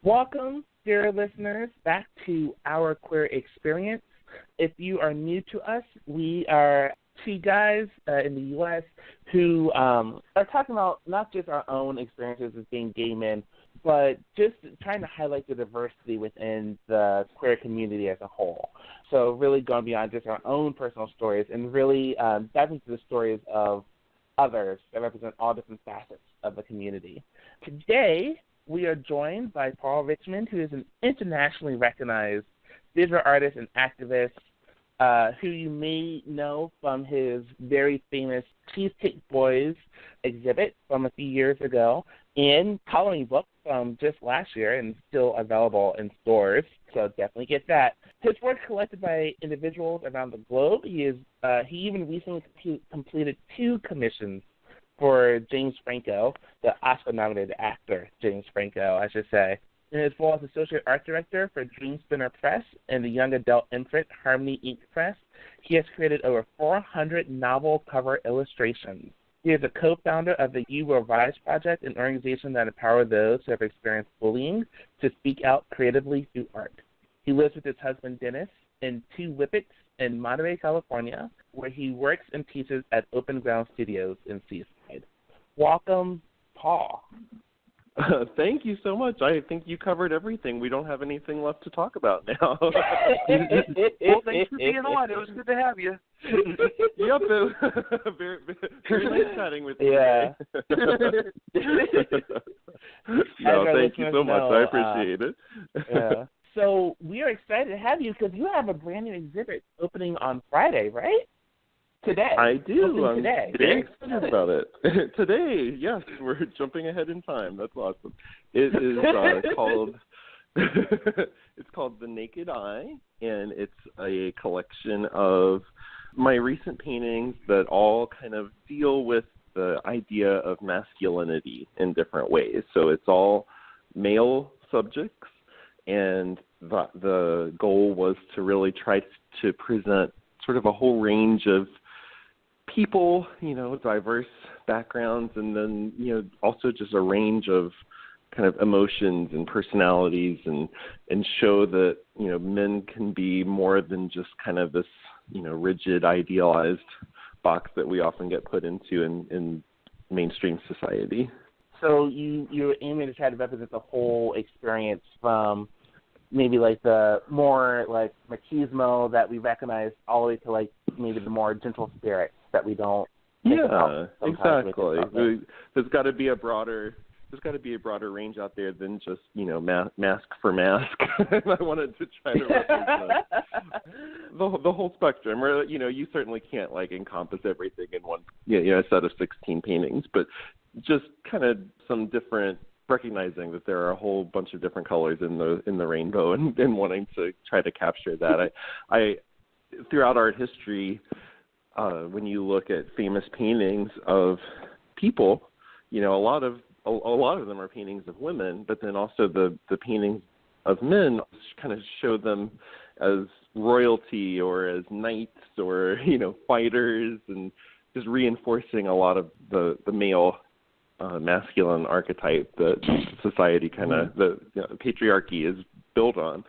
Welcome, dear listeners, back to Our Queer Experience. If you are new to us, we are two guys in the U.S. who are talking about not just our own experiences as being gay men, but just trying to highlight the diversity within the queer community as a whole. So really going beyond just our own personal stories and really diving into the stories of others that represent all different facets of the community. Today, we are joined by Paul Richmond, who is an internationally recognized visual artist and activist who you may know from his very famous Cheesecake Boys exhibit from a few years ago and coloring book from just last year and still available in stores, so definitely get that. His work collected by individuals around the globe. He even recently completed 2 commissions for James Franco, the Oscar-nominated actor James Franco, I should say, as well as Associate Art Director for Dream Spinner Press and the young adult imprint Harmony Ink Press. He has created over 400 novel cover illustrations. He is a co-founder of the You Will Rise Project, an organization that empowers those who have experienced bullying to speak out creatively through art. He lives with his husband Dennis in 2 Whippets in Monterey, California, where he works and teaches at Open Ground Studios in Seaside. Welcome, Paul. Thank you so much. I think you covered everything. We don't have anything left to talk about now. Well, thanks for being on. It was good to have you. Yep. Very, very nice chatting with you. Yeah. No, thank you so much. I appreciate it. Yeah. So we are excited to have you because you have a brand new exhibit opening on Friday, right? Today. I do. I'm today. very excited about it. Today, yes, we're jumping ahead in time. That's awesome. It is called it's called The Naked Eye, and it's a collection of my recent paintings that all kind of deal with the idea of masculinity in different ways. So it's all male subjects, and the goal was to really try to present sort of a whole range of people, diverse backgrounds, and then, also just a range of kind of emotions and personalities and show that, men can be more than just kind of this, rigid, idealized box that we often get put into in mainstream society. So you're aiming to try to represent the whole experience from maybe like the more like machismo that we recognize all the way to like maybe the more gentle spirits that we don't. Yeah, exactly. There's got to be a broader range out there than just mask for mask. I wanted to try to represent the whole spectrum. Where you certainly can't like encompass everything in one a set of 16 paintings, but just kind of some different. Recognizing that there are a whole bunch of different colors in the rainbow, and wanting to try to capture that. I throughout art history, when you look at famous paintings of people, a lot of them are paintings of women, but then also the paintings of men kind of show them as royalty or as knights or fighters, and just reinforcing a lot of the male masculine archetype that society kind of patriarchy is built on.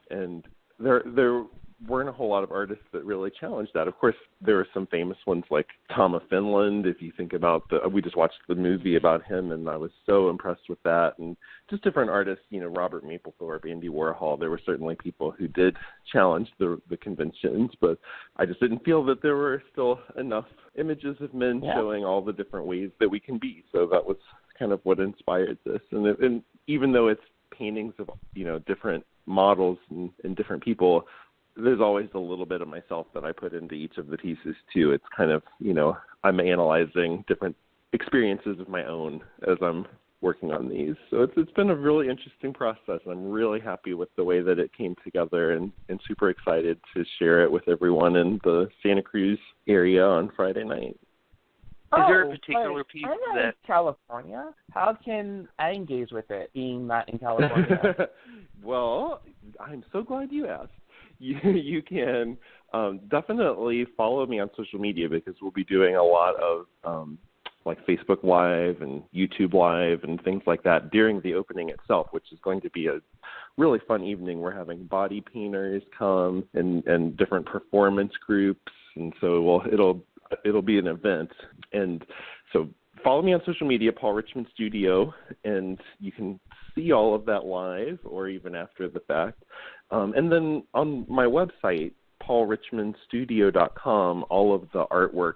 And there weren't a whole lot of artists that really challenged that. Of course, there were some famous ones like Tom of Finland. If you think about we just watched the movie about him, and I was so impressed with that. And just different artists, Robert Mapplethorpe, Andy Warhol. There were certainly people who did challenge the conventions, but I just didn't feel that there were still enough images of men showing all the different ways that we can be. So that was kind of what inspired this. And even though it's paintings of different models and different people, there's always a little bit of myself that I put into each of the pieces too. It's kind of I'm analyzing different experiences of my own as I'm working on these. So it's been a really interesting process. I'm really happy with the way that it came together, and super excited to share it with everyone in the Santa Cruz area on Friday night. Is there a particular piece I'm in California. How can I engage with it being not in California? Well, I'm so glad you asked. You can definitely follow me on social media, because we'll be doing a lot of like Facebook Live and YouTube Live and things like that during the opening itself, which is going to be a really fun evening. We're having body painters come and different performance groups, and so it'll be an event. And so follow me on social media, Paul Richmond Studio, and you can see all of that live or even after the fact. And then on my website, paulrichmondstudio.com, all of the artwork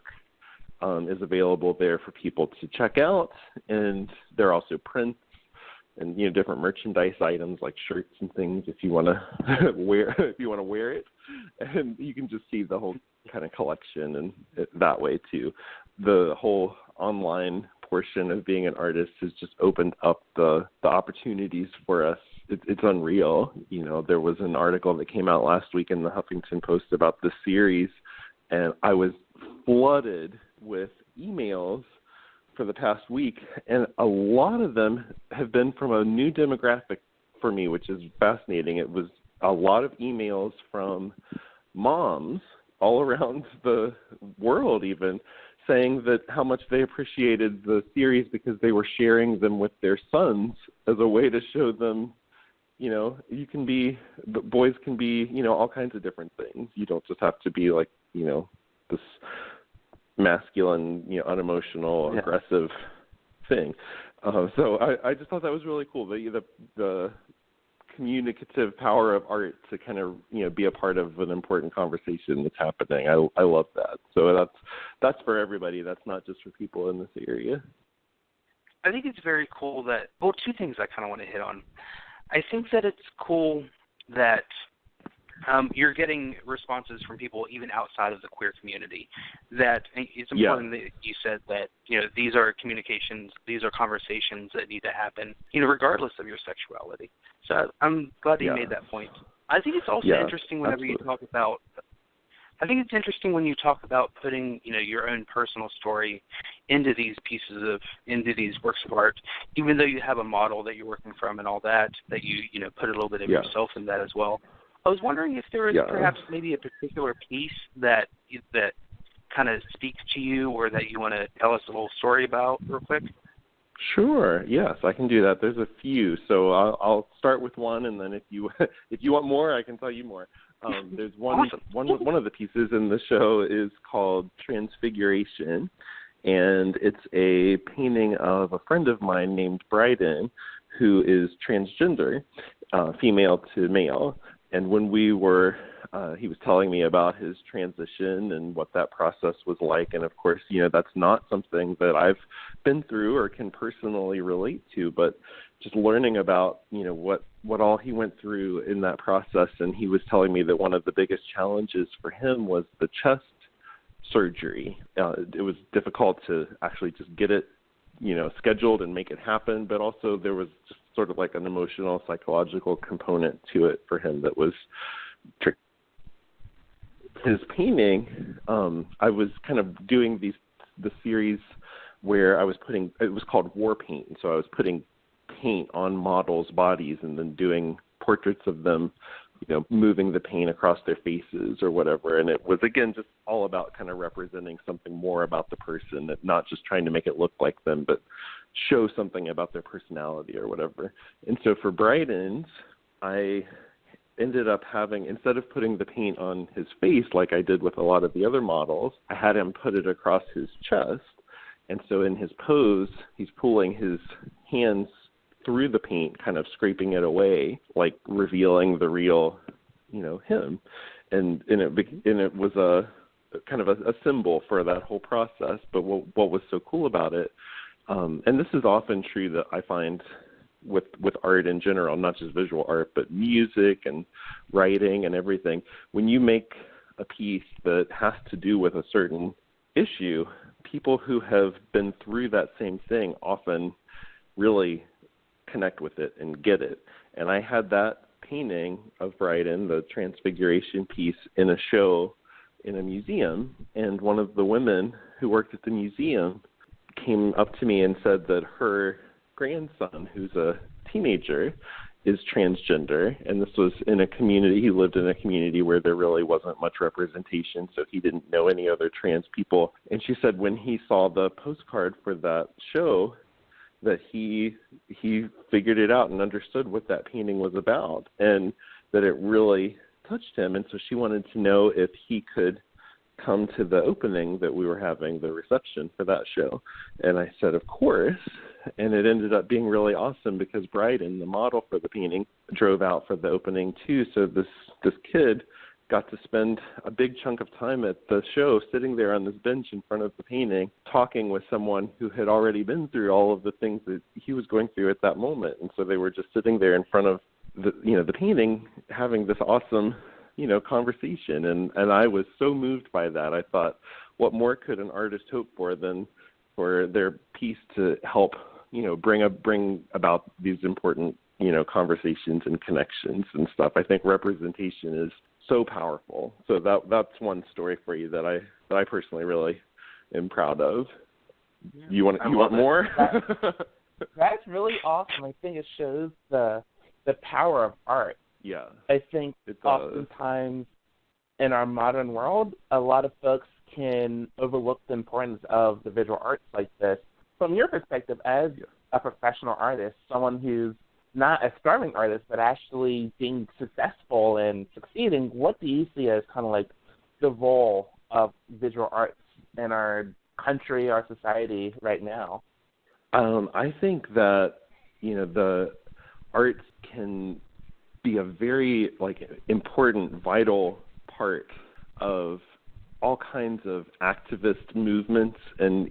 is available there for people to check out, and there are also prints and different merchandise items like shirts and things if you want to wear it, and you can just see the whole kind of collection and that way too. The whole online portion of being an artist has just opened up the opportunities for us. It's unreal. There was an article that came out last week in the Huffington Post about this series, and I was flooded with emails for the past week, and a lot of them have been from a new demographic for me, which is fascinating. It was a lot of emails from moms all around the world even saying that how much they appreciated the series because they were sharing them with their sons as a way to show them, boys can be, all kinds of different things. You don't just have to be like, this masculine, unemotional, aggressive thing. So I just thought that was really cool. The communicative power of art to kind of, be a part of an important conversation that's happening. I love that. So that's for everybody. That's not just for people in this area. I think it's very cool that, two things I kind of want to hit on. I think that it's cool that you're getting responses from people even outside of the queer community. That it's important that you said that, these are communications, these are conversations that need to happen, regardless of your sexuality. So I'm glad that you made that point. I think it's also interesting whenever you talk about, when you talk about putting, your own personal story into these into these works of art, even though you have a model that you're working from and all that you, put a little bit of yourself in that as well. I was wondering if there was perhaps maybe a particular piece that kind of speaks to you or that you want to tell us a little story about real quick. Sure. Yes, I can do that. There's a few, so I'll start with one, and then if you want more, I can tell you more. There's one. Awesome. One of the pieces in the show is called Transfiguration, and it's a painting of a friend of mine named Bryden, who is transgender, female to male. And when we were, he was telling me about his transition and what that process was like. And of course, that's not something that I've been through or can personally relate to, but just learning about, what all he went through in that process. And he was telling me that one of the biggest challenges for him was the chest surgery. It was difficult to actually just get it, scheduled and make it happen, but also there was just sort of like an emotional, psychological component to it for him that was tricky. His painting, I was kind of doing the series where I was it was called War Paint, so I was putting paint on models' bodies and then doing portraits of them, moving the paint across their faces or whatever. And it was, again, just all about kind of representing something more about the person, not just trying to make it look like them, but show something about their personality or whatever. And so for Bryden's, I ended up having, instead of putting the paint on his face like I did with a lot of the other models, I had him put it across his chest. And so in his pose, he's pulling his hands through the paint, kind of scraping it away, like revealing the real, him. And it was a kind of a symbol for that whole process. But what was so cool about it, and this is often true that I find with art in general, not just visual art, but music and writing and everything, when you make a piece that has to do with a certain issue, people who have been through that same thing often really connect with it and get it. And I had that painting of Bryden, the Transfiguration piece, in a show in a museum, and one of the women who worked at the museum came up to me and said that her grandson, who's a teenager, is transgender, and this was in a community, he lived in a community where there really wasn't much representation, so he didn't know any other trans people. And she said when he saw the postcard for that show, that he figured it out and understood what that painting was about, and that it really touched him. And so she wanted to know if he could come to the opening that we were having, the reception for that show. And I said, of course. And it ended up being really awesome because Bryden, the model for the painting, drove out for the opening too. So this kid got to spend a big chunk of time at the show sitting there on this bench in front of the painting, talking with someone who had already been through all of the things that he was going through at that moment. And so they were just sitting there in front of the painting, having this awesome, conversation. And I was so moved by that. I thought, what more could an artist hope for than for their piece to help, bring about these important, conversations and connections and stuff. I think representation is so powerful. So that's one story for you that I personally really am proud of. Yeah. You want more? That's really awesome. I think it shows the power of art. Yeah. I think oftentimes in our modern world, a lot of folks can overlook the importance of the visual arts like this. From your perspective as a professional artist, someone who's not a starving artist, but actually being successful and succeeding, what do you see as kind of like the role of visual arts in our country, our society right now? I think that, the arts can be a very important, vital part of all kinds of activist movements and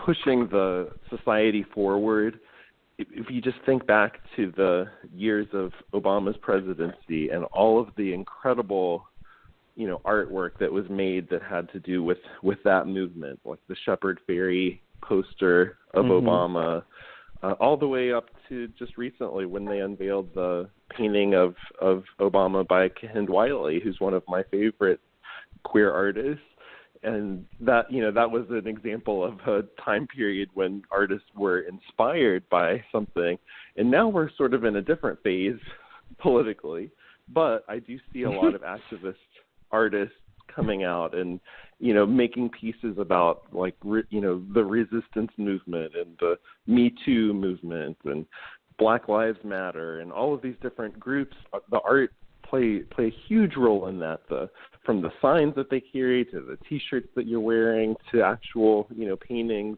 pushing the society forward. If you just think back to the years of Obama's presidency and all of the incredible, artwork that was made that had to do with that movement, like the Shepherd Ferry poster of Obama, all the way up to just recently when they unveiled the painting of Obama by Kehinde Wiley, who's one of my favorite queer artists. And that was an example of a time period when artists were inspired by something. And now we're sort of in a different phase politically. But I do see a lot of activist artists coming out and, making pieces about the resistance movement and the Me Too movement and Black Lives Matter and all of these different groups. The art play a huge role in that, from the signs that they carry to the T-shirts that you're wearing to actual, paintings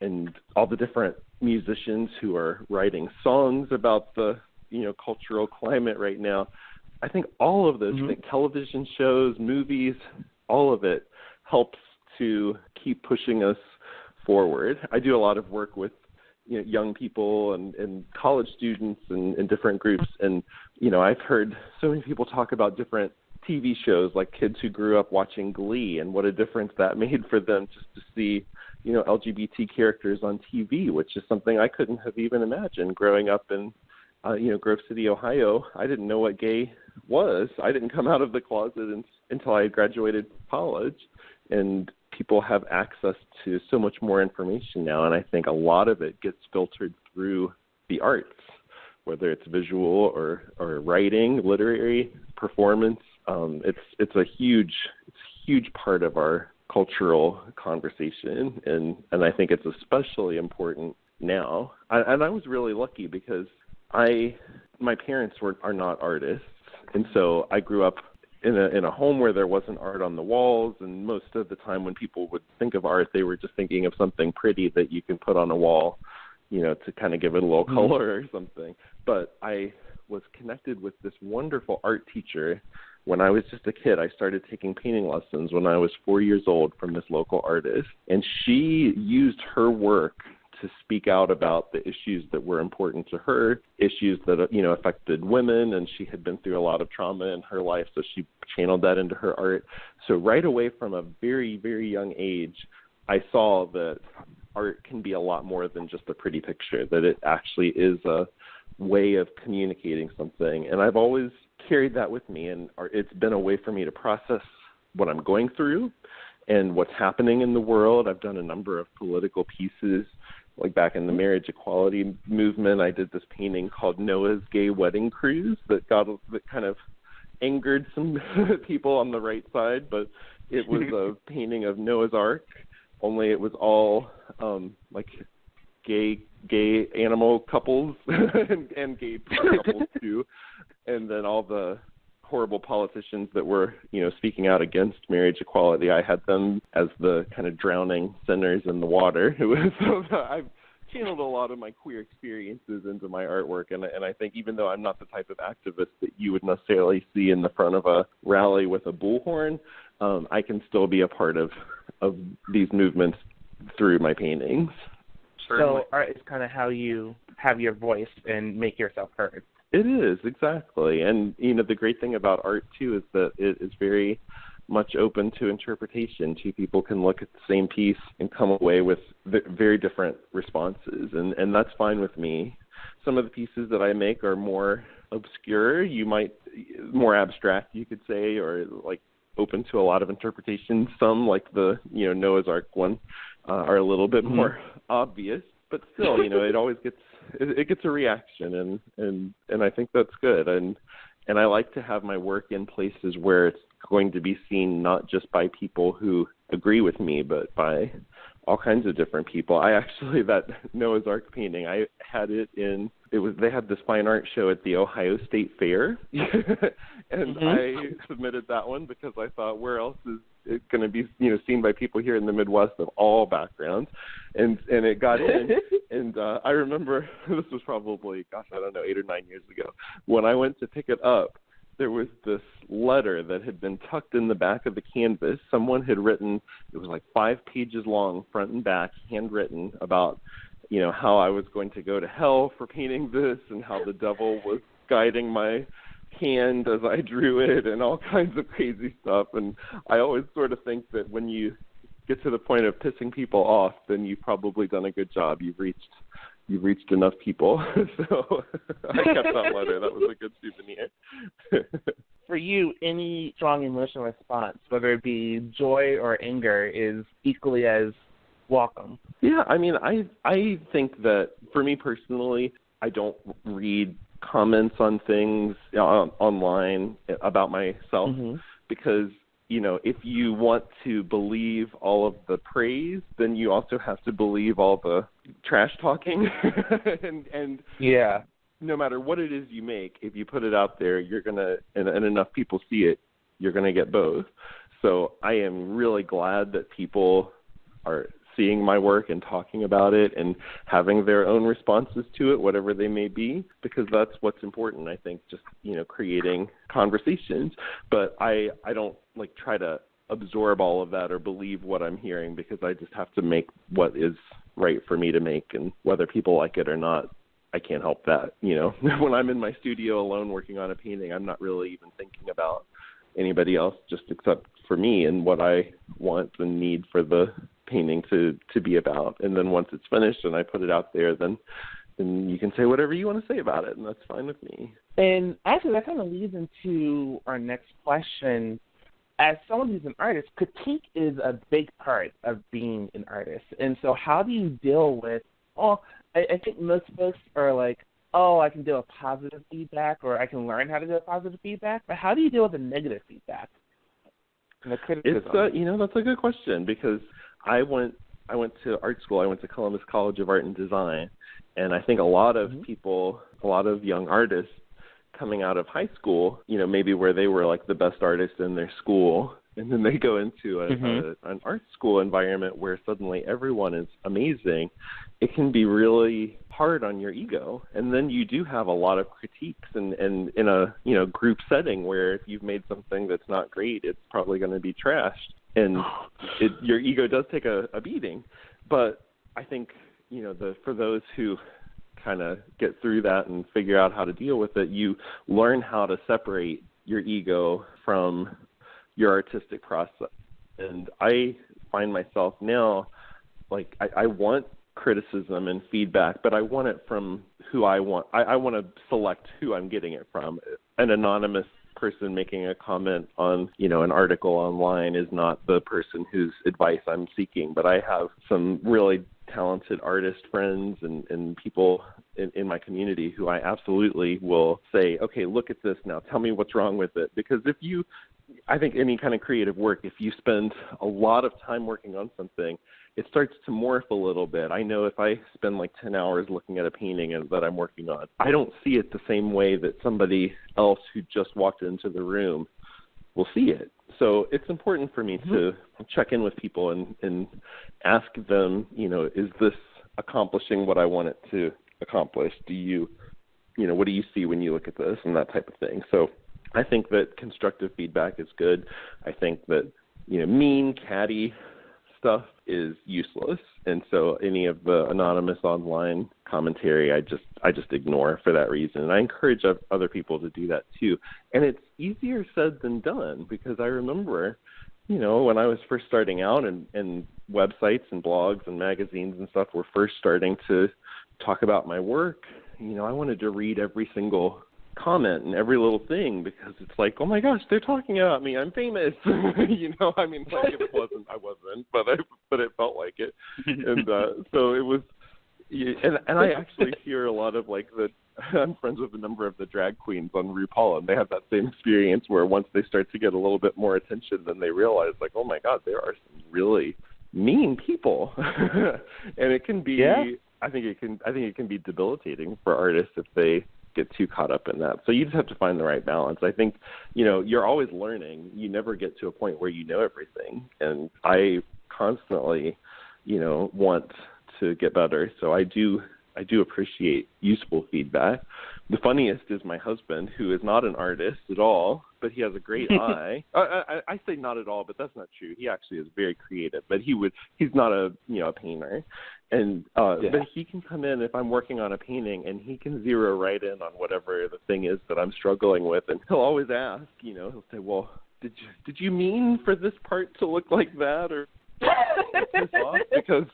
and all the different musicians who are writing songs about the, cultural climate right now. I think all of those television shows, movies, all of it helps to keep pushing us forward. I do a lot of work with young people and college students and different groups. And, I've heard so many people talk about different TV shows, like kids who grew up watching Glee and what a difference that made for them just to see, LGBT characters on TV, which is something I couldn't have even imagined growing up in, Grove City, Ohio. I didn't know what gay was. I didn't come out of the closet until I graduated college. And people have access to so much more information now, and I think a lot of it gets filtered through the arts, whether it's visual or writing, literary, performance. It's a huge part of our cultural conversation, and I think it's especially important now. And I was really lucky because my parents are not artists, and so I grew up in a home where there wasn't art on the walls, and most of the time when people would think of art, they were just thinking of something pretty that you can put on a wall, to kind of give it a little color or something. But I was connected with this wonderful art teacher when I was just a kid. I started taking painting lessons when I was 4 years old from this local artist, and she used her work to speak out about the issues that were important to her, issues that, affected women, and she had been through a lot of trauma in her life, so she channeled that into her art. So right away from a very, very young age, I saw that art can be a lot more than just a pretty picture, that it actually is a way of communicating something. And I've always carried that with me, and it's been a way for me to process what I'm going through and what's happening in the world. I've done a number of political pieces like back in the marriage equality movement, I did this painting called Noah's Gay Wedding Cruise that kind of angered some people on the right side, but it was a painting of Noah's Ark, only it was all like gay animal couples and gay couples too, and then all the horrible politicians that were, speaking out against marriage equality, I had them as the kind of drowning sinners in the water. I've channeled a lot of my queer experiences into my artwork, and I think even though I'm not the type of activist that you would necessarily see in the front of a rally with a bullhorn, I can still be a part of these movements through my paintings. So art is kind of how you have your voice and make yourself heard. It is, exactly. And, the great thing about art, too, is that it is very much open to interpretation. Two people can look at the same piece and come away with very different responses, and that's fine with me. Some of the pieces that I make are more obscure, more abstract, you could say, or like open to a lot of interpretation. Some, like the, Noah's Ark one, are a little bit more obvious, but still, it always gets a reaction, and I think that's good. And I like to have my work in places where it's going to be seen not just by people who agree with me, but by all kinds of different people. That Noah's Ark painting, I had they had this fine art show at the Ohio State Fair, and I submitted that one because I thought, where else is it going to be, seen by people here in the Midwest of all backgrounds, and it got in, and I remember, this was probably, 8 or 9 years ago, when I went to pick it up, there was this letter that had been tucked in the back of the canvas. Someone had written, it was like 5 pages long, front and back, handwritten, about, how I was going to go to hell for painting this, and how the devil was guiding my hand as I drew it, and all kinds of crazy stuff. And I always sort of think that when you get to the point of pissing people off, then you've probably done a good job. You've reached enough people. So I kept that letter. That was a good souvenir. For you, any strong emotional response, whether it be joy or anger, is equally as welcome. Yeah, I think that for me personally, I don't read comments on things online about myself because, if you want to believe all of the praise, then you also have to believe all the trash talking. and yeah, no matter what it is you make, if you put it out there, you're going to, and enough people see it, you're going to get both. So I am really glad that people are seeing my work and talking about it and having their own responses to it, whatever they may be, because that's what's important, I think, just, creating conversations. But I don't try to absorb all of that or believe what I'm hearing, because I just have to make what is right for me to make, and whether people like it or not, I can't help that. When I'm in my studio alone working on a painting, I'm not really even thinking about anybody else, just except for me and what I want and need for the painting to be about. And then once it's finished and I put it out there, then you can say whatever you want to say about it, and that's fine with me. And actually, that kind of leads into our next question. As someone who's an artist, critique is a big part of being an artist. And so how do you deal with, I think most folks are like, I can deal with positive feedback, or I can learn how to deal with positive feedback. But how do you deal with the negative feedback and the criticism? That's a good question, because I went to art school. I went to Columbus College of Art and Design, and I think a lot of people, a lot of young artists coming out of high school, maybe where they were like the best artists in their school, and then they go into an art school environment where suddenly everyone is amazing. It can be really hard on your ego, and then you do have a lot of critiques, and in a group setting where if you've made something that's not great, it's probably going to be trashed, and your ego does take a beating. But I think for those who kind of get through that and figure out how to deal with it, you learn how to separate your ego from your artistic process. And I find myself now, I want criticism and feedback, but I want it from who I want. I want to select who I'm getting it from. An anonymous person making a comment on, an article online is not the person whose advice I'm seeking, but I have some really talented artist friends and people in my community who I absolutely will say, okay, look at this now. Tell me what's wrong with it. Because I think any kind of creative work, if you spend a lot of time working on something, it starts to morph a little bit. I know if I spend like 10 hours looking at a painting that I'm working on, I don't see it the same way that somebody else who just walked into the room will see it. So it's important for me to check in with people and ask them, is this accomplishing what I want it to accomplish? What do you see when you look at this, and that type of thing. So I think that constructive feedback is good. I think that, mean, catty stuff is useless. And so any of the anonymous online commentary, I just ignore for that reason. And I encourage other people to do that too. And it's easier said than done, because I remember, when I was first starting out and websites and blogs and magazines and stuff were first starting to talk about my work, I wanted to read every single comment and every little thing, because it's like, oh my gosh, they're talking about me, I'm famous. I wasn't, but it felt like it. And so it was, and I actually hear a lot of I'm friends with a number of the drag queens on RuPaul, and they have that same experience where once they start to get a little bit more attention, then they realize oh my God, there are some really mean people. And it can be, I think it can be debilitating for artists if they get too caught up in that. So you just have to find the right balance. I think, you're always learning. You never get to a point where you know everything. And I constantly, want to get better. So I do appreciate useful feedback. The funniest is my husband, who is not an artist at all, but he has a great eye. I say not at all, but that's not true. He actually is very creative, but he's not a painter. And but he can come in if I'm working on a painting, and he can zero right in on whatever the thing is that I'm struggling with. And he'll always ask, he'll say, well, did you mean for this part to look like that, or this off? Because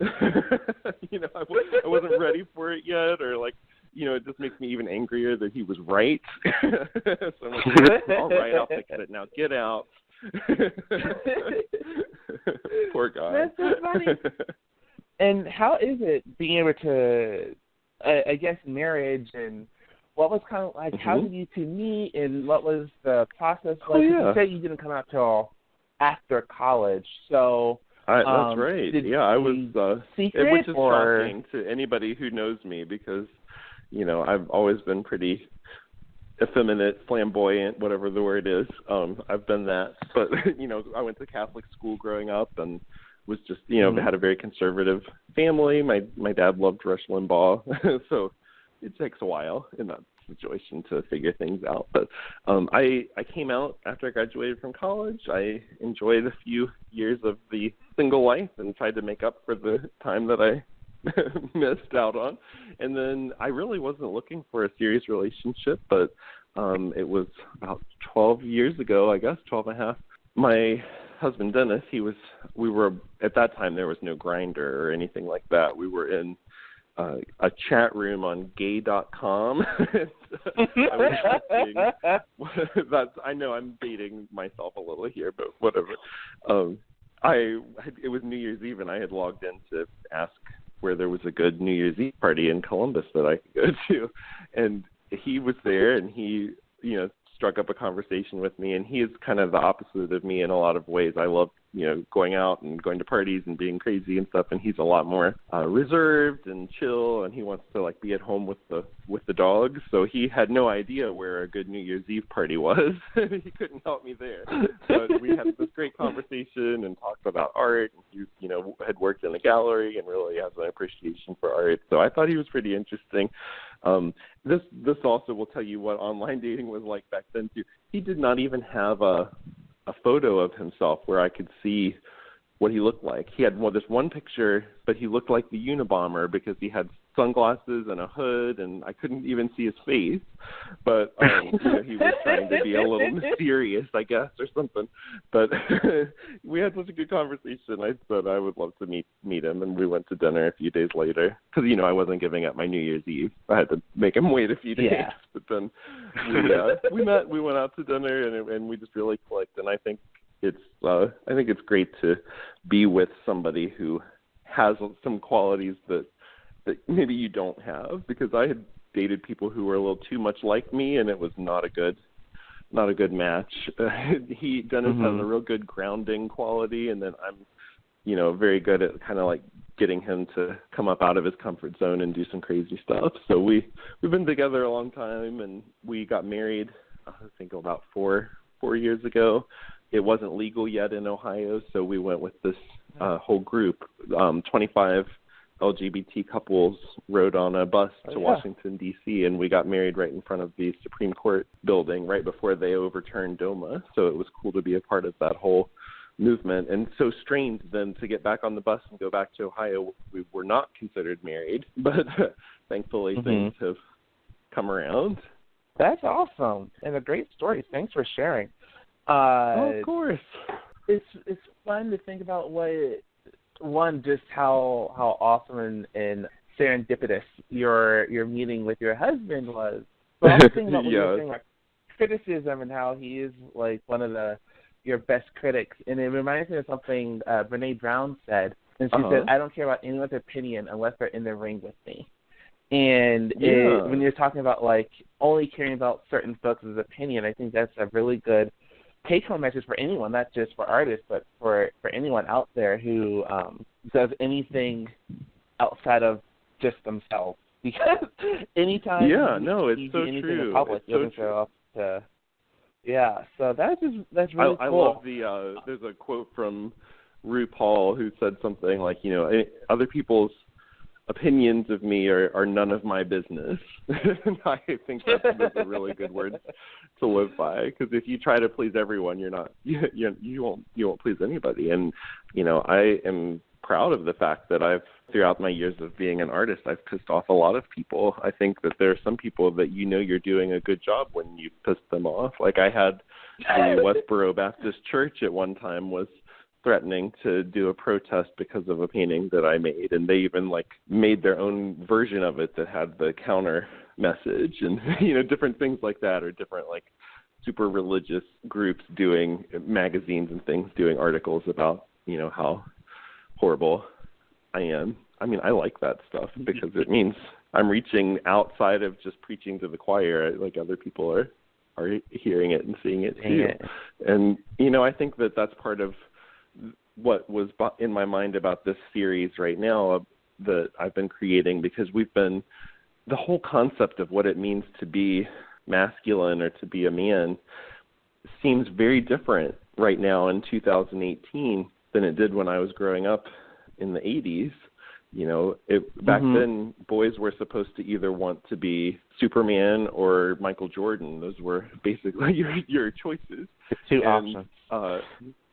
I wasn't ready for it yet, or it just makes me even angrier that he was right. So I'm like, all right, I'll fix it now. Get out. Poor guy. That's so funny. And how is it being able to, I guess, marriage, and what was kind of like, how did you two meet, and what was the process like? You said you didn't come out till after college, so... that's right. I was secret, which is shocking to anybody who knows me, because I've always been pretty effeminate, flamboyant, whatever the word is. I've been that, but I went to Catholic school growing up and was just had a very conservative family. My dad loved Rush Limbaugh, so it takes a while in that situation to figure things out. But I came out after I graduated from college. I enjoyed a few years of the single life and tried to make up for the time that I missed out on. And then I really wasn't looking for a serious relationship, but it was about 12 years ago, I guess, 12 and a half. My husband, Dennis, we were, at that time, there was no Grindr or anything like that. We were in a chat room on gay.com. I know I'm dating myself a little here, but whatever. It was New Year's Eve, and I had logged in to ask where there was a good New Year's Eve party in Columbus that I could go to. And he was there, and he, struck up a conversation with me, and he is kind of the opposite of me in a lot of ways. I love, going out and going to parties and being crazy and stuff, and he's a lot more reserved and chill, and he wants to be at home with the dogs. So he had no idea where a good New Year's Eve party was. He couldn't help me there. But we had this great conversation and talked about art. He, had worked in a gallery and really has an appreciation for art. So I thought he was pretty interesting. This also will tell you what online dating was like back then too. He did not even have a photo of himself where I could see what he looked like. He had this one picture, but he looked like the Unabomber because he had sunglasses and a hood, and I couldn't even see his face. But he was trying to be a little mysterious, I guess, or something. But we had such a good conversation. I said I would love to meet him, and we went to dinner a few days later because I wasn't giving up my New Year's Eve. I had to make him wait a few days. Yeah. But then we met. We went out to dinner, and we just really clicked. And I think it's great to be with somebody who has some qualities that maybe you don't have, because I had dated people who were a little too much like me, and it was not a good match. Dennis has a real good grounding quality, and then I'm, very good at kind of like getting him to come up out of his comfort zone and do some crazy stuff. So we've been together a long time, and we got married, I think about four years ago. It wasn't legal yet in Ohio, so we went with this whole group, 25 LGBT couples rode on a bus to Washington, D.C., and we got married right in front of the Supreme Court building right before they overturned DOMA. So it was cool to be a part of that whole movement. And so strange then to get back on the bus and go back to Ohio. We were not considered married, but thankfully things have come around. That's awesome, and a great story. Thanks for sharing. Of course. It's fun to think about just how awesome and serendipitous your meeting with your husband was. But also thinking about what you were saying, like criticism, and how he is like one of your best critics. And it reminds me of something Brene Brown said. And she said, "I don't care about anyone's opinion unless they're in the ring with me." And when you're talking about like only caring about certain folks' opinion, I think that's a really good take-home message for anyone, not just for artists, but for anyone out there who does anything outside of just themselves. Because anytime it's so anything true. in public, it's so show up to so that's really cool. I love there's a quote from RuPaul who said something like, other people's opinions of me are none of my business. And I think that's a really good word to live by, because if you try to please everyone, you won't please anybody. And I am proud of the fact that throughout my years of being an artist, I've pissed off a lot of people. I think that there are some people that you're doing a good job when you piss them off. Like I had the Westboro Baptist Church at one time was threatening to do a protest because of a painting that I made, and they even made their own version of it that had the counter message, and different things like that, or different super religious groups doing magazines and things, doing articles about how horrible I am. I mean, I like that stuff because it means I'm reaching outside of just preaching to the choir. Other people are hearing it and seeing it too. And I think that that's part of what was in my mind about this series right now that I've been creating, because the whole concept of what it means to be masculine or to be a man seems very different right now in 2018 than it did when I was growing up in the 80s. Back then, boys were supposed to either want to be Superman or Michael Jordan. Those were basically your choices. Two options.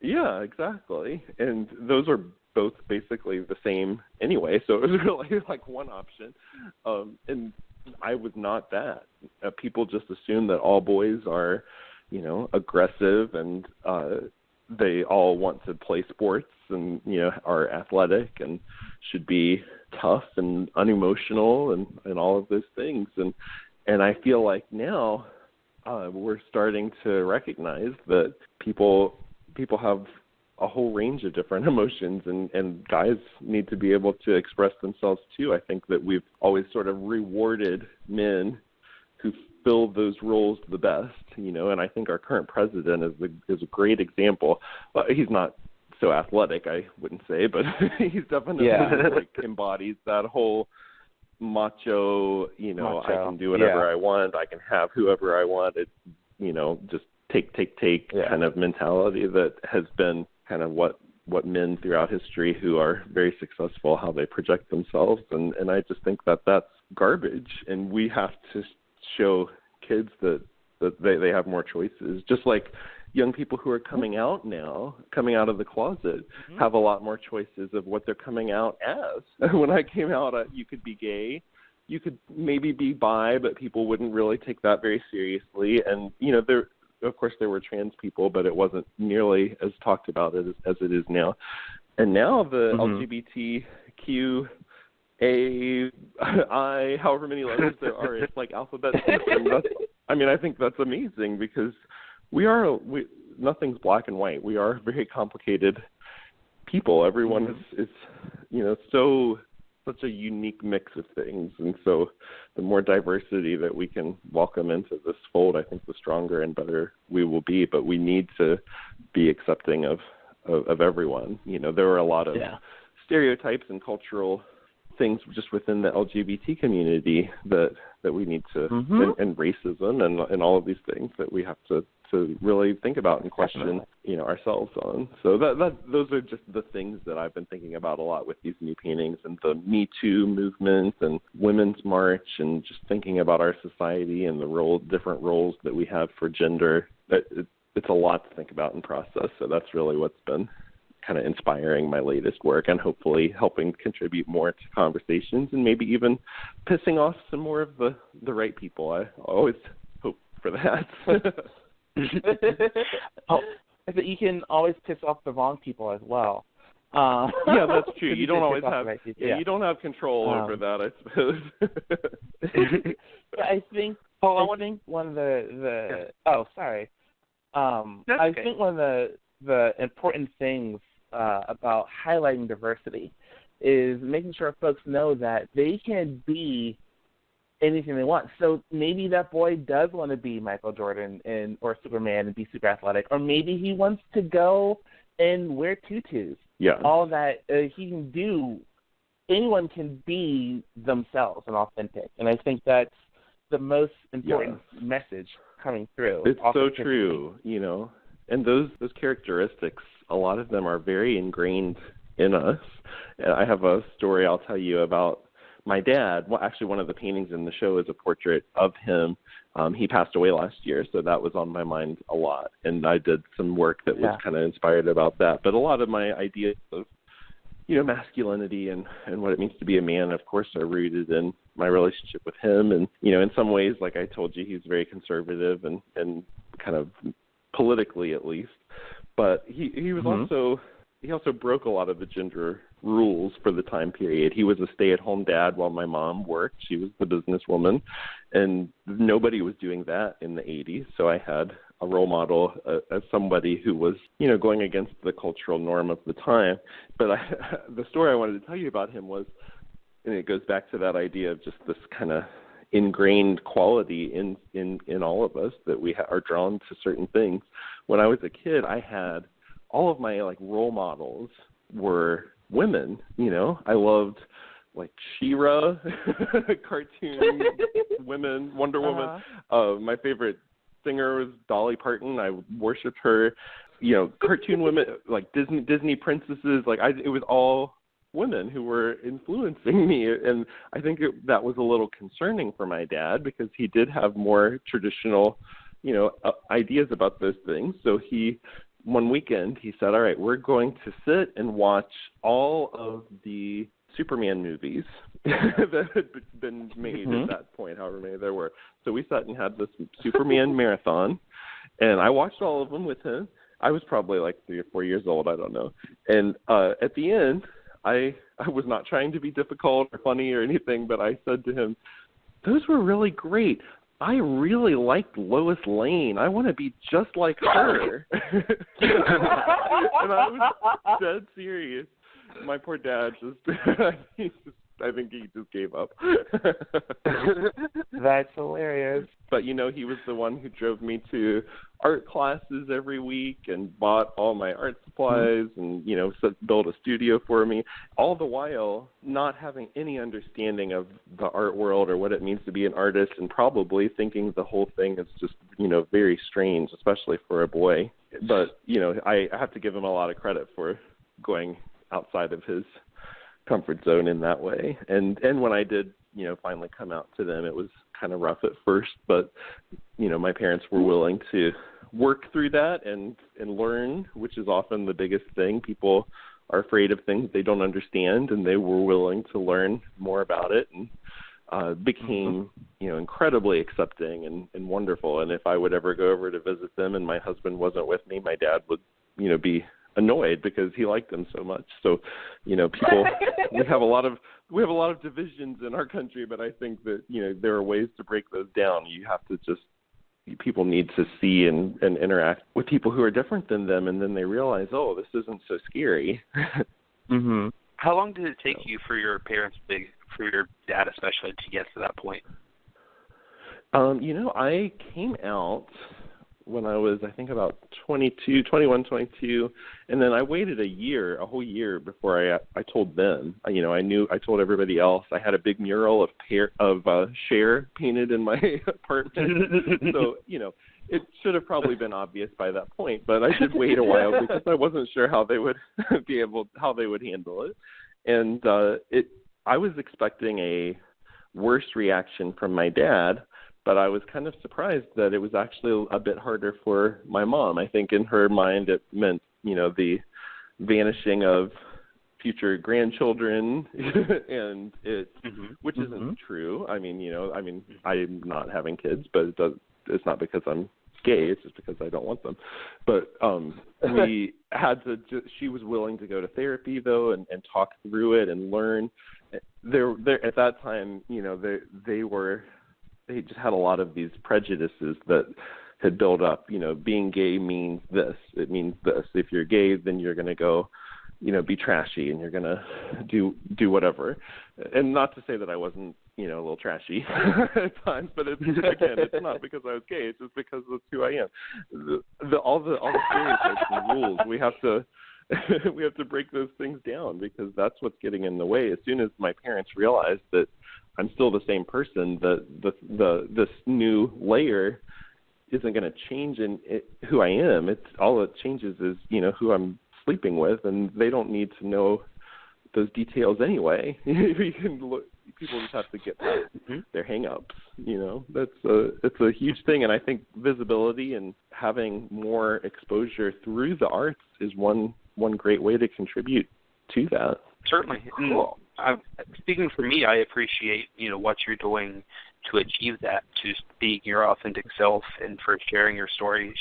Yeah, exactly. And those are both basically the same anyway, so it was really one option. And I was not that. People just assume that all boys are, aggressive, and they all want to play sports and, are athletic and should be tough and unemotional and all of those things. And I feel like now we're starting to recognize that people have a whole range of different emotions, and guys need to be able to express themselves too. I think that we've always sort of rewarded men who fill those roles the best, and I think our current president is a great example. He's not so athletic, I wouldn't say, but he's definitely embodies that whole macho, I can do whatever I want, I can have whoever I want. It's, just take kind of mentality that has been kind of what men throughout history who are very successful, how they project themselves. And I just think that that's garbage. And we have to show kids that they have more choices. Just like young people who are coming out of the closet, have a lot more choices of what they're coming out as. When I came out, you could be gay, you could maybe be bi, but people wouldn't really take that very seriously. And, of course, there were trans people, but it wasn't nearly as talked about as it is now. And now the LGBTQ, however many letters there are, it's like alphabet soup. I think that's amazing, because nothing's black and white. We are very complicated people. Everyone is such a unique mix of things. And so the more diversity that we can welcome into this fold, I think the stronger and better we will be. But we need to be accepting of everyone. There are a lot of stereotypes and cultural things just within the LGBT community that we need to, and racism and all of these things that we have to really think about and question, ourselves on. So those are just the things that I've been thinking about a lot with these new paintings and the Me Too movement and Women's March, and just thinking about our society and the different roles that we have for gender. It's a lot to think about and process. So that's really what's been kind of inspiring my latest work, and hopefully helping contribute more to conversations and maybe even pissing off some more of the right people. I always hope for that. I think you can always piss off the wrong people as well. Yeah, that's true. You don't always have you don't have control over that, I suppose. I think one of the sorry. I think one of the important things about highlighting diversity is making sure folks know that they can be anything they want. So maybe that boy does want to be Michael Jordan or Superman and be super athletic, or maybe he wants to go and wear tutus. Yeah. All that he can do. Anyone can be themselves and authentic, and I think that's the most important message coming through. It's so true, and those characteristics, a lot of them are very ingrained in us. I have a story I'll tell you about my dad. Well, actually, one of the paintings in the show is a portrait of him. He passed away last year, so that was on my mind a lot. And I did some work that was kind of inspired about that. But a lot of my ideas of, masculinity and what it means to be a man, of course, are rooted in my relationship with him. And, in some ways, like I told you, he's very conservative and kind of politically at least. But he was he also broke a lot of the gender rules for the time period. He was a stay-at-home dad while my mom worked. She was the businesswoman, and nobody was doing that in the 80s. So I had a role model as somebody who was, going against the cultural norm of the time. But the story I wanted to tell you about him was, and it goes back to that idea of just this kind of ingrained quality in all of us that we are drawn to certain things. When I was a kid, I had all of my role models were women. I loved She-Ra, cartoon women, Wonder Woman. My favorite singer was Dolly Parton. I worshipped her. Cartoon women, like Disney princesses. It was all women who were influencing me, and I think that was a little concerning for my dad, because he did have more traditional, ideas about those things. So one weekend, he said, all right, we're going to sit and watch all of the Superman movies that had been made at that point, however many there were. So we sat and had this Superman marathon, and I watched all of them with him. I was probably 3 or 4 years old, I don't know. And at the end, I was not trying to be difficult or funny or anything, but I said to him, those were really great. I really liked Lois Lane. I want to be just like her. And I was dead serious. My poor dad I think he just gave up. That's hilarious. But, he was the one who drove me to art classes every week and bought all my art supplies and, built a studio for me, all the while not having any understanding of the art world or what it means to be an artist, and probably thinking the whole thing is just, very strange, especially for a boy. But, I have to give him a lot of credit for going outside of his comfort zone in that way. And when I did, finally come out to them, it was kind of rough at first, but, my parents were willing to work through that and learn, which is often the biggest thing. People are afraid of things they don't understand, and they were willing to learn more about it, and became, incredibly accepting and wonderful. And if I would ever go over to visit them and my husband wasn't with me, my dad would, be annoyed because he liked them so much. So, people, we have a lot of divisions in our country, but I think that, there are ways to break those down. You have to just people need to see and interact with people who are different than them, and then they realize, oh, this isn't so scary. Mhm. How long did it take you for your parents, for your dad especially, to get to that point? I came out when I was, I think, about 21, 22, and then I waited a whole year before I told them. I told everybody else. I had a big mural of Cher painted in my apartment. So, it should have probably been obvious by that point, but I did wait a while because I wasn't sure how they would how they would handle it. And I was expecting a worse reaction from my dad, but I was kind of surprised that it was actually a bit harder for my mom. I think in her mind it meant, the vanishing of future grandchildren, and which isn't true. I'm not having kids, but it's not because I'm gay. It's just because I don't want them. But we had to. She was willing to go to therapy though, and talk through it and learn. There at that time, they just had a lot of these prejudices that had built up. Being gay means this. It means this. If you're gay, then you're going to go, be trashy, and you're going to do whatever. And not to say that I wasn't, a little trashy at times, but it's not because I was gay. It's just because that's who I am. All the stereotypes and rules, we have to break those things down, because that's what's getting in the way. As soon as my parents realized that I'm still the same person, this new layer isn't going to change who I am. It's all it changes is, who I'm sleeping with, and they don't need to know those details anyway. People just have to get past their hang-ups. It's a huge thing, and I think visibility and having more exposure through the arts is one great way to contribute to that. Certainly. Cool. Speaking for me, I appreciate what you're doing to achieve that, to being your authentic self, and for sharing your story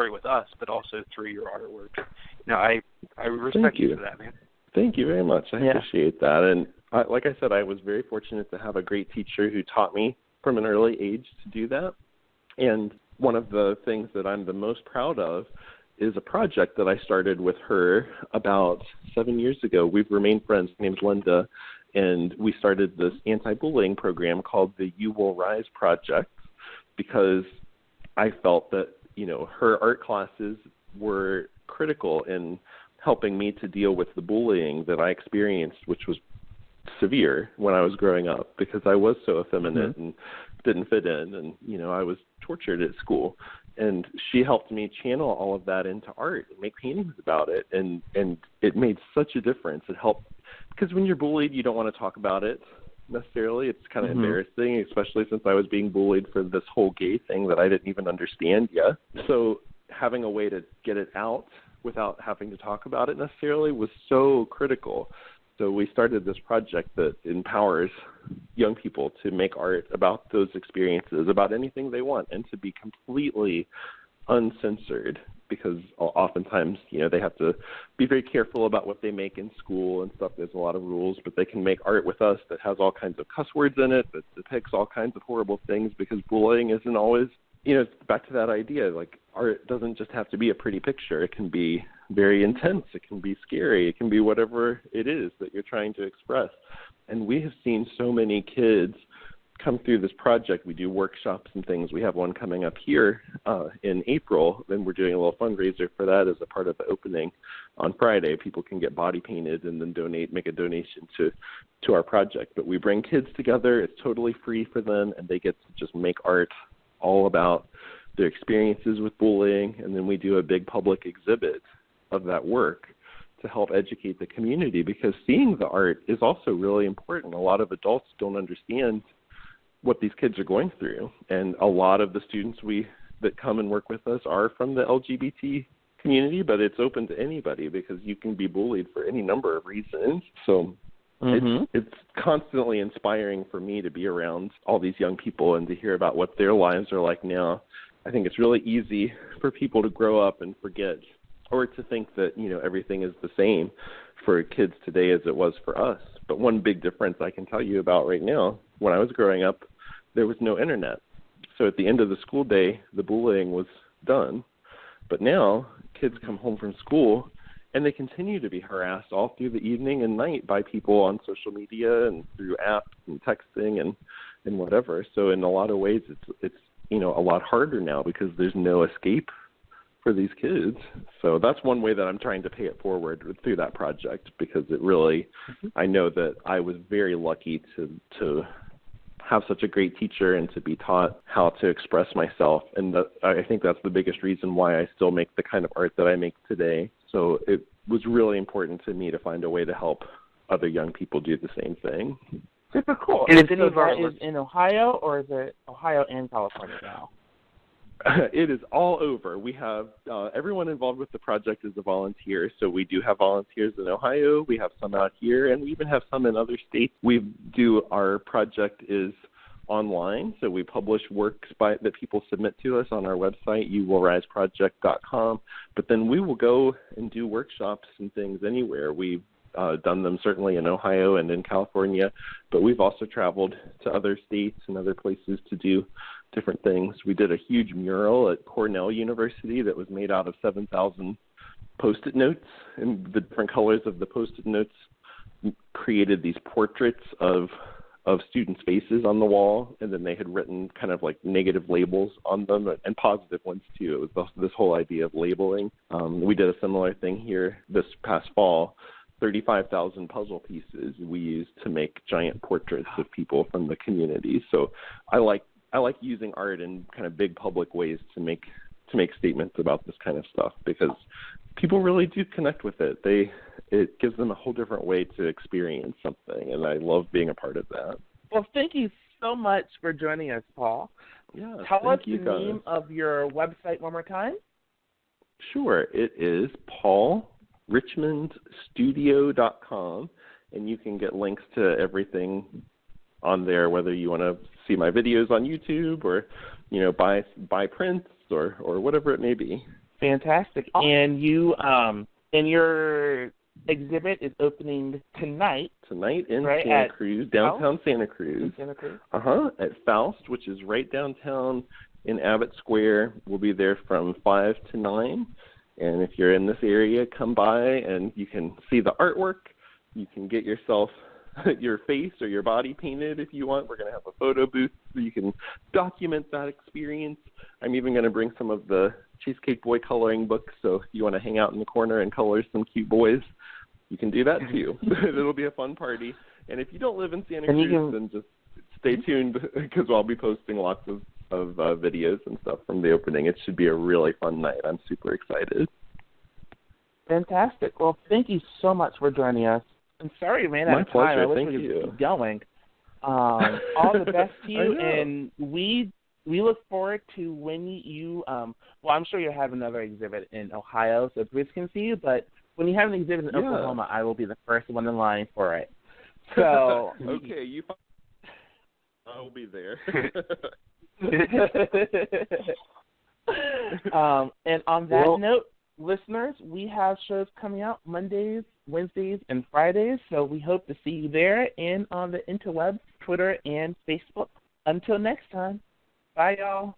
with us, but also through your artwork. I respect you for that, man. Thank you very much. I appreciate that. And like I said, I was very fortunate to have a great teacher who taught me from an early age to do that. And one of the things that I'm the most proud of is a project that I started with her about 7 years ago. We've remained friends. Her name's Linda, and we started this anti-bullying program called the You Will Rise Project, because I felt that, her art classes were critical in helping me to deal with the bullying that I experienced, which was severe when I was growing up, because I was so effeminate and didn't fit in, and, I was tortured at school. And she helped me channel all of that into art and make paintings about it. And it made such a difference. It helped, because when you're bullied, you don't want to talk about it necessarily. It's kind of embarrassing, especially since I was being bullied for this whole gay thing that I didn't even understand yet. So having a way to get it out without having to talk about it necessarily was so critical. So we started this project that empowers young people to make art about those experiences, about anything they want, and to be completely uncensored, because oftentimes, they have to be very careful about what they make in school and stuff. There's a lot of rules, but they can make art with us that has all kinds of cuss words in it, that depicts all kinds of horrible things, because bullying isn't always, back to that idea, like art doesn't just have to be a pretty picture. It can be very intense. It can be scary. It can be whatever it is that you're trying to express. And we have seen so many kids come through this project. We do workshops and things. We have one coming up here in April, and we're doing a little fundraiser for that as a part of the opening on Friday. People can get body painted and then make a donation to our project. But we bring kids together. It's totally free for them, and they get to just make art all about their experiences with bullying, and then we do a big public exhibit of that work to help educate the community, because seeing the art is also really important. A lot of adults don't understand what these kids are going through, and a lot of the students that come and work with us are from the LGBT community, but it's open to anybody, because you can be bullied for any number of reasons. So it's constantly inspiring for me to be around all these young people and to hear about what their lives are like now. I think it's really easy for people to grow up and forget, or to think that, everything is the same for kids today as it was for us. But one big difference I can tell you about right now, when I was growing up, there was no internet. So at the end of the school day, the bullying was done. But now kids come home from school and they continue to be harassed all through the evening and night by people on social media and through apps and texting and whatever. So in a lot of ways, it's a lot harder now because there's no escape for these kids. So that's one way that I'm trying to pay it forward through that project, because it really, I know that I was very lucky to have such a great teacher and to be taught how to express myself. And I think that's the biggest reason why I still make the kind of art that I make today. So it was really important to me to find a way to help other young people do the same thing. Super cool. And so that is in Ohio, or is it Ohio and California now? It is all over. We have everyone involved with the project is a volunteer, so we do have volunteers in Ohio. We have some out here, and we even have some in other states. Our project is online, so we publish works that people submit to us on our website, youwillriseproject.com. But then we will go and do workshops and things anywhere. We've done them certainly in Ohio and in California, but we've also traveled to other states and other places to do different things. We did a huge mural at Cornell University that was made out of 7,000 Post-it notes, and the different colors of the Post-it notes created these portraits of students' faces on the wall, and then they had written kind of like negative labels on them and positive ones too. It was this whole idea of labeling. We did a similar thing here this past fall. 35,000 puzzle pieces we used to make giant portraits of people from the community. So I like using art in kind of big public ways to make statements about this kind of stuff, because people really do connect with it. It gives them a whole different way to experience something, and I love being a part of that. Well, thank you so much for joining us, Paul. Yeah, Tell us the name of your website one more time. Sure. It is paulrichmondstudio.com, and you can get links to everything on there, whether you want to see my videos on YouTube or, buy prints or whatever it may be. Fantastic. And you and your exhibit is opening tonight. Tonight in right, Santa Cruz, downtown Santa Cruz. At Faust, which is right downtown in Abbott Square. We'll be there from 5 to 9. And if you're in this area, come by and you can see the artwork. You can get yourself your face or your body painted if you want. We're going to have a photo booth so you can document that experience. I'm even going to bring some of the Cheesecake Boy coloring books, so if you want to hang out in the corner and color some cute boys, you can do that too. It'll be a fun party. And if you don't live in Santa Cruz, then just stay tuned, because I'll be posting lots of videos and stuff from the opening. It should be a really fun night. I'm super excited. Fantastic. Well, thank you so much for joining us. I'm sorry you ran out of time. My pleasure. I wish Thank we you. could keep going. All the best to you, and we look forward to when you. I'm sure you'll have another exhibit in Ohio, so Bruce can see you. But when you have an exhibit in Oklahoma, I will be the first one in line for it. So okay, I will be there. And on that note, listeners, we have shows coming out Mondays, Wednesdays, and Fridays, so we hope to see you there and on the interwebs, Twitter and Facebook. Until next time, bye, y'all.